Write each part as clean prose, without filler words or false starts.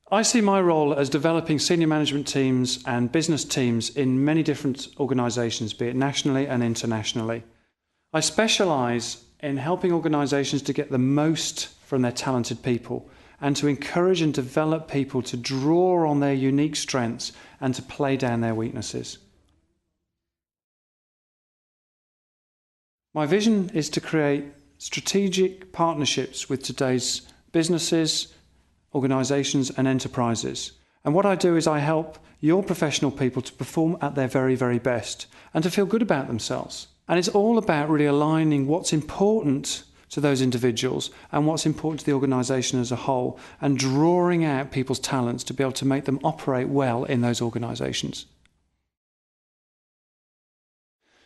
I see my role as developing senior management teams and business teams in many different organisations, be it nationally and internationally. I specialise in helping organisations to get the most from their talented people and to encourage and develop people to draw on their unique strengths and to play down their weaknesses. My vision is to create strategic partnerships with today's businesses, organisations and enterprises. And what I do is I help your professional people to perform at their very, very best and to feel good about themselves. And it's all about really aligning what's important to those individuals and what's important to the organisation as a whole, and drawing out people's talents to be able to make them operate well in those organisations.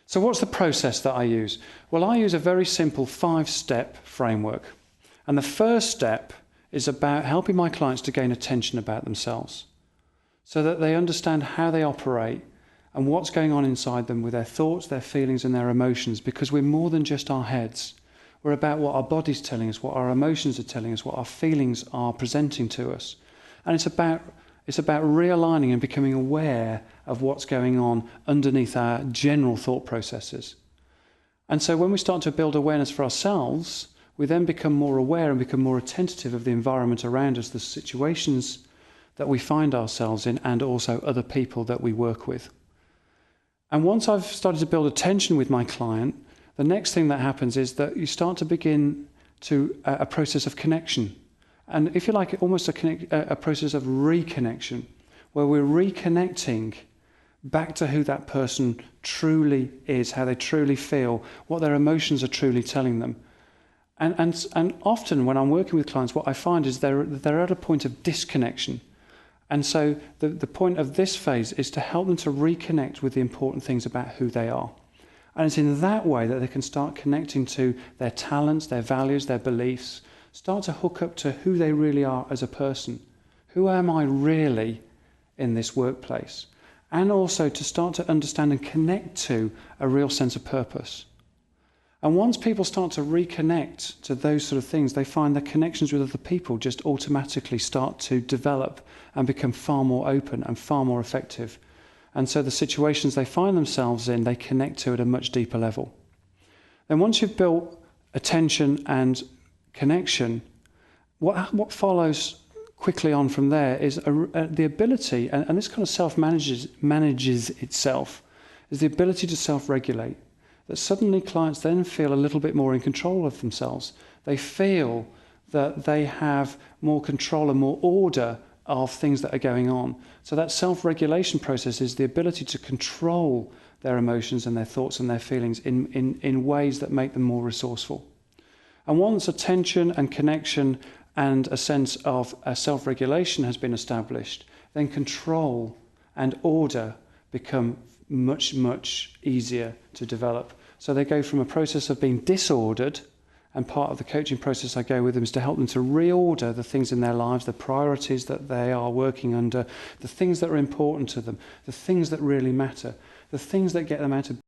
So what's the process that I use? Well, I use a very simple 5-step framework. And the first step is about helping my clients to gain attention about themselves so that they understand how they operate and what's going on inside them with their thoughts, their feelings and their emotions, because we're more than just our heads. We're about what our body's telling us, what our emotions are telling us, what our feelings are presenting to us. And it's about realigning and becoming aware of what's going on underneath our general thought processes. And so when we start to build awareness for ourselves, we then become more aware and become more attentive of the environment around us, the situations that we find ourselves in, and also other people that we work with. And once I've started to build attention with my client, the next thing that happens is that you start to begin to a process of connection. And if you like, almost a process of reconnection, where we're reconnecting back to who that person truly is, how they truly feel, what their emotions are truly telling them. And often when I'm working with clients, what I find is they're at a point of disconnection. And so the point of this phase is to help them to reconnect with the important things about who they are. And it's in that way that they can start connecting to their talents, their values, their beliefs, start to hook up to who they really are as a person. Who am I really in this workplace? And also to start to understand and connect to a real sense of purpose. And once people start to reconnect to those sort of things, they find their connections with other people just automatically start to develop and become far more open and far more effective. And so the situations they find themselves in, they connect to at a much deeper level. Then once you've built attention and connection, what follows quickly on from there is the ability, and this kind of manages itself, is the ability to self-regulate. That suddenly clients then feel a little bit more in control of themselves. They feel that they have more control and more order of things that are going on. So that self-regulation process is the ability to control their emotions and their thoughts and their feelings in ways that make them more resourceful. And once attention and connection and a sense of self-regulation has been established, then control and order become much, much easier to develop. So they go from a process of being disordered, and part of the coaching process I go with them is to help them to reorder the things in their lives, the priorities that they are working under, the things that are important to them, the things that really matter, the things that get them out of